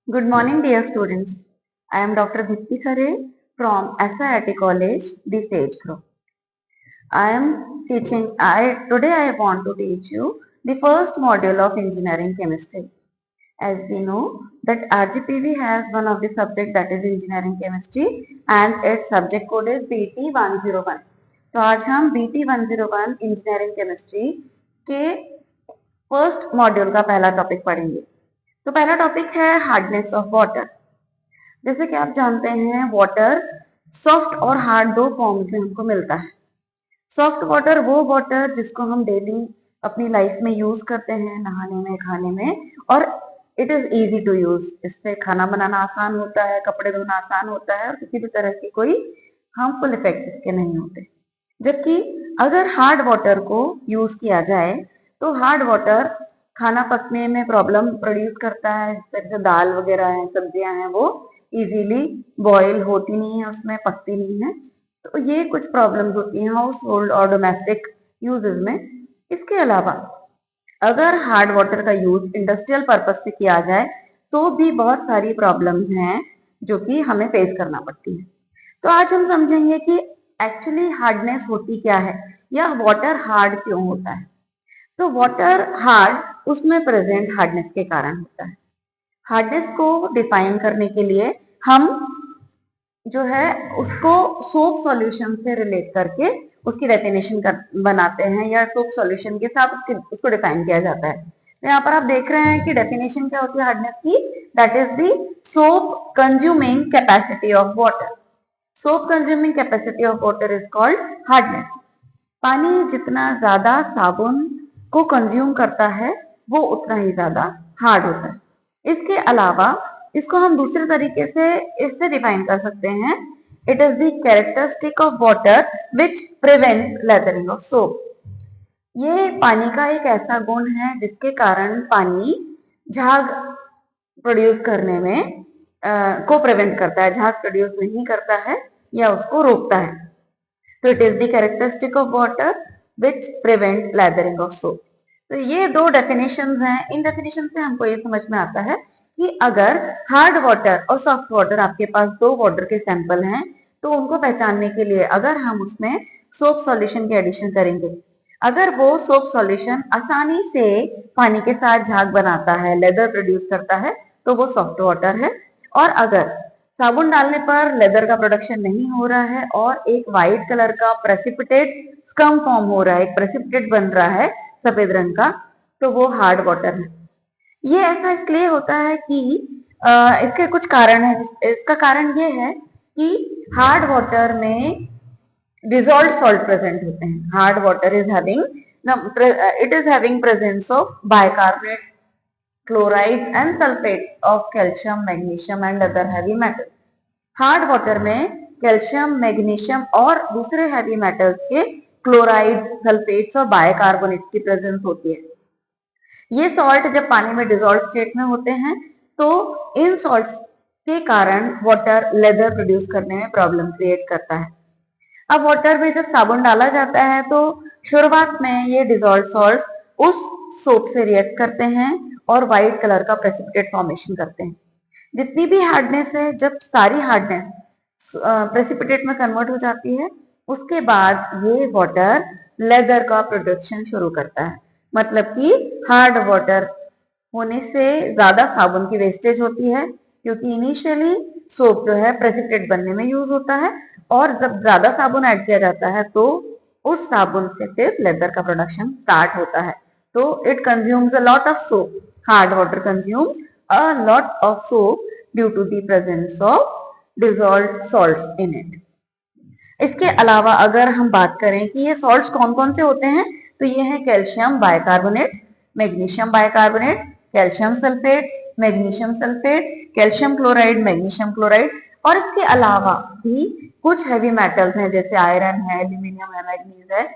Good morning, dear students. I am Dr. Dipti Khare from SIIT College, the Sage Group. Today I want to teach you the first module of engineering chemistry. As we know that RGPV has one of the subject that is engineering chemistry and its subject code is BT 101. तो आज हम BT 101 engineering chemistry के first module का पहला topic पढ़ेंगे। तो पहला topic है हार्डनेस ऑफ वाटर। जैसे कि आप जानते हैं वाटर सॉफ्ट और हार्ड दो फॉर्म्स में हमको मिलता है। सॉफ्ट वाटर वो वाटर जिसको हम डेली अपनी लाइफ में यूज करते हैं, नहाने में, खाने में, और it is easy to use. इससे खाना बनाना आसान होता है, कपड़े धोना आसान होता है और किसी भी तरह की कोई हार्मफुल इफेक्ट इसके नहीं होते। जबकि अगर हार्ड वाटर को यूज किया जाए तो हार्ड वाटर खाना पकने में प्रॉब्लम प्रोड्यूस करता है। इस तरह से दाल वगैरह है, सब्जियां हैं, वो इजीली बॉयल होती नहीं है, उसमें पकती नहीं है। तो ये कुछ प्रॉब्लम्स होती हैं हाउस होल्ड और डोमेस्टिक यूजेस में। इसके अलावा अगर हार्ड वाटर का यूज इंडस्ट्रियल पर्पज से किया जाए तो भी बहुत सारी प्रॉब्लम्स हैं जो कि हमें फेस करना पड़ती है। तो आज हम समझेंगे कि एक्चुअली हार्डनेस होती क्या है या वाटर हार्ड क्यों होता है। तो वाटर हार्ड उसमें प्रेजेंट हार्डनेस के कारण होता है। हार्डनेस को डिफाइन करने के लिए हम जो है उसको सोप सॉल्यूशन से रिलेट करके उसकी डेफिनेशन बनाते हैं या सोप सॉल्यूशन के साथ उसको डिफाइन किया जाता है। तो यहाँ पर आप देख रहे हैं कि डेफिनेशन क्या होती है हार्डनेस की, that is the soap consuming capacity of water. Soap consuming capacity of water is called hardness. पानी जितना ज्यादा साबुन को कंज्यूम करता है वो उतना ही ज्यादा हार्ड होता है। इसके अलावा इसको हम दूसरे तरीके से इससे डिफाइन कर सकते हैं, it is the characteristic of water which prevents lathering of soap. ये पानी का एक ऐसा गुण है जिसके कारण पानी झाग प्रोड्यूस करने में को प्रिवेंट करता है, झाग प्रोड्यूस नहीं करता है या उसको रोकता है। तो it is the characteristic of water which prevent lathering of soap. तो ये दो डेफिनेशंस हैं। इन डेफिनेशन से हमको ये समझ में आता है कि अगर हार्ड वाटर और सॉफ्ट वाटर आपके पास दो वाटर के सैंपल हैं तो उनको पहचानने के लिए अगर हम उसमें सोप सॉल्यूशन के एडिशन करेंगे, अगर वो सोप सॉल्यूशन आसानी से पानी के साथ झाग बनाता है, लेदर प्रोड्यूस करता है, तो वो सॉफ्ट वाटर है। और अगर साबुन डालने पर लेदर का प्रोडक्शन नहीं हो रहा है और एक व्हाइट कलर का प्रेसिपिटेट स्कम फॉर्म हो रहा है, एक प्रेसिपिटेट बन रहा है सफेद रंग का, तो वो हार्ड वाटर है। ये ऐसा इसलिए होता है कि इसके कुछ कारण है। इसका कारण ये है कि हार्ड वाटर में डिजॉल्व सॉल्ट प्रेजेंट होते हैं। Hard water is having it is having presence of bicarbonate, chloride and sulphates of calcium, magnesium and other heavy metals. Hard water में कैल्शियम, मैग्नीशियम और दूसरे हैवी मेटल्स के chlorides, sulphates और bicarbonates की presence होती है। ये सॉल्ट जब पानी में डिजॉल्व स्टेट में होते हैं तो इन सॉल्ट्स के कारण वाटर लेदर प्रोड्यूस करने में प्रॉब्लम क्रिएट करता है। अब वाटर में जब साबुन डाला जाता है तो शुरुआत में ये डिजॉल्व सॉल्ट्स उस सोप से रिएक्ट करते हैं और व्हाइट कलर का प्रेसिपिटेट फॉर्मेशन करते हैं। जितनी भी हार्डनेस है, जब सारी हार्डनेस प्रेसिपिटेट में कन्वर्ट हो जाती है उसके बाद ये वाटर लेदर का प्रोडक्शन शुरू करता है। मतलब कि हार्ड वाटर होने से ज्यादा साबुन की वेस्टेज होती है क्योंकि इनिशियली सोप जो है प्रेसिपिटेट बनने में यूज होता है और जब ज्यादा साबुन ऐड किया जाता है तो उस साबुन से फिर लेदर का प्रोडक्शन स्टार्ट होता है। तो it consumes a lot of soap. Hard water consumes a lot of soap due to the presence of dissolved salts in it. इसके अलावा अगर हम बात करें कि ये सॉल्ट्स कौन कौन से होते हैं, तो ये है calcium bicarbonate, magnesium bicarbonate, calcium sulphate, magnesium sulphate, calcium chloride, magnesium chloride, और इसके अलावा भी कुछ हैवी मेटल्स हैं जैसे आयरन है, एल्यूमिनियम है, मैग्नीज है।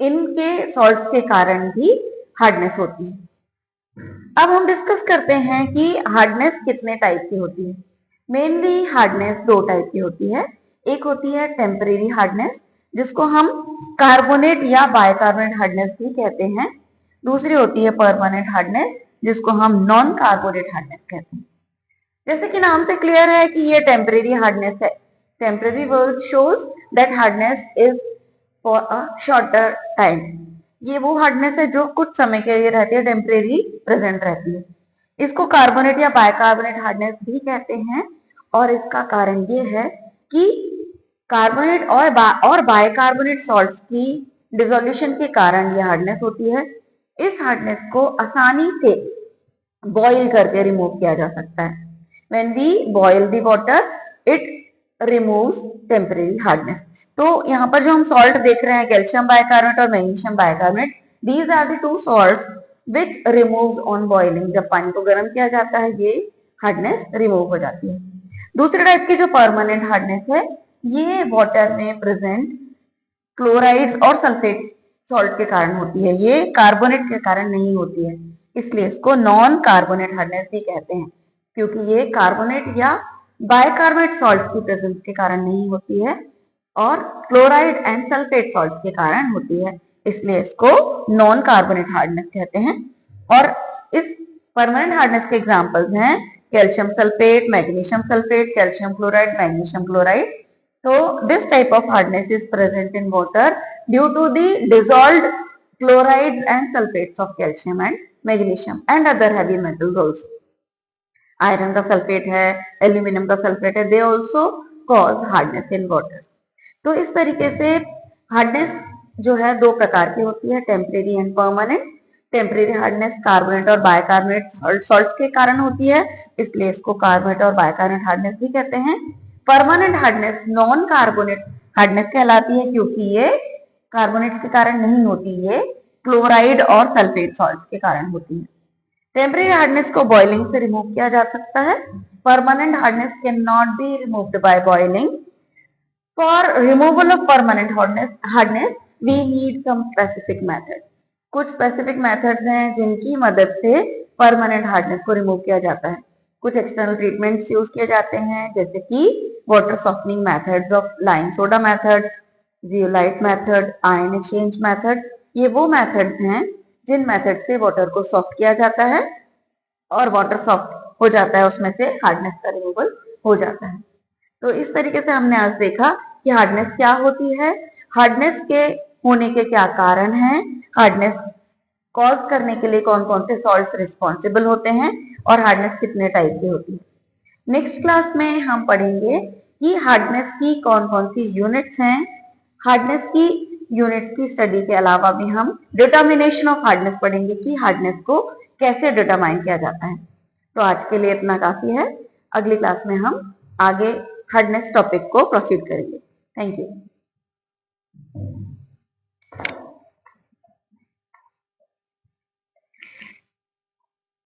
इनके सॉल्ट्स के कारण भी हार्डनेस होती है। अब हम डिस्कस करते हैं कि हार्डनेस कितने टाइप की होती है। मेनली हार्डनेस दो टाइप की होती है। एक होती है टेम्परेरी हार्डनेस जिसको हम कार्बोनेट या बाइकार्बोनेट हार्डनेस भी कहते हैं। दूसरी होती है परमानेंट हार्डनेस जिसको हम नॉन कार्बोनेट हार्डनेस कहते हैं। जैसे कि नाम से क्लियर है कि ये टेम्परेरी हार्डनेस है। Temporary word shows that hardness is for a shorter time. ये वो हार्डनेस है जो कुछ समय के लिए रहती है, टेम्परेरी प्रेजेंट रहती है। इसको कार्बोनेट या बाइकार्बोनेट हार्डनेस भी कहते हैं, और इसका कारण ये है कि कार्बोनेट और बाइकार्बोनेट सॉल्ट्स की डिसोल्यूशन के कारण ये हार्डनेस होती है। इस हार्डनेस को आसानी से बॉईल करके रिमूव किया जा सकता है। When we boil the water, it removes temporary hardness. तो यहाँ पर जो हम सॉल्ट देख रहे हैं, कैल्शियम बाइकार्बोनेट और magnesium bicarbonate, these are the two salts which removes on boiling. जब पानी को गर्म किया जाता है ये हार्डनेस रिमूव हो जाती है। दूसरे टाइप की जो परमानेंट हार्डनेस है, ये वाटर में प्रेजेंट क्लोराइड्स और सल्फेट सॉल्ट के कारण होती है, ये कार्बोनेट के कारण नहीं होती है। इसलिए इसको नॉन कार्बोनेट हार्डनेस भी कहते हैं, क्योंकि ये कार्बोनेट या बाइकार्बोनेट सॉल्ट की प्रेजेंस के कारण नहीं होती है और क्लोराइड एंड सल्फेट सॉल्ट के कारण होती है, इसलिए इसको नॉन कार्बोनेट हार्डनेस कहते हैं। और इस परमानेंट हार्डनेस के एग्जांपल्स हैं calcium sulphate, magnesium sulphate, calcium chloride, magnesium chloride. So this type of hardness is present in water due to the dissolved chlorides and sulfates of calcium and magnesium and other heavy metals also. Iron का sulphate है, aluminium का sulphate है, they also cause hardness in water. तो इस तरीके से hardness जो है दो प्रकार की होती है, temporary and permanent. Temporary hardness carbonate और बाइकार्बोनेट सॉल्ट्स के कारण होती है, इसलिए इसको कार्बोनेट और बाइकार्बोनेट हार्डनेस भी कहते हैं। Permanent hardness non carbonate hardness कहलाती है, क्योंकि ये कार्बोनेट्स के कारण नहीं होती, ये क्लोराइड और सल्फेट सॉल्ट्स के कारण होती है। टेम्परेरी हार्डनेस को बॉइलिंग से रिमूव किया जा सकता है। Permanent hardness can not be removed by boiling. For removal of permanent hardness we need some specific method. कुछ स्पेसिफिक मेथड्स हैं जिनकी मदद से परमानेंट हार्डनेस को रिमूव किया जाता है। कुछ एक्सटर्नल ट्रीटमेंट्स यूज किए जाते हैं, जैसे कि water softening methods of lime soda method, zeolite method, ion exchange method. ये वो मेथड्स हैं जिन मेथड से वाटर को सॉफ्ट किया जाता है और वाटर सॉफ्ट हो जाता है, उसमें से हार्डनेस का रिमूवल हो जाता है। तो इस तरीके से हमने आज देखा कि हार्डनेस क्या होती है, हार्डनेस के होने के क्या कारण हैं, हार्डनेस कॉज करने के लिए कौन कौन से सॉल्ट्स रिस्पॉन्सिबल होते हैं और हार्डनेस कितने टाइप की होती है। नेक्स्ट क्लास में हम पढ़ेंगे कि हार्डनेस की कौन कौन सी यूनिट्स हैं। हार्डनेस की यूनिट्स की स्टडी के अलावा भी हम डिटर्मिनेशन ऑफ हार्डनेस पढ़ेंगे कि हार्डनेस को कैसे डिटरमाइन किया जाता है। तो आज के लिए इतना काफी है, अगली क्लास में हम आगे हार्डनेस टॉपिक को प्रोसीड करेंगे। Thank you.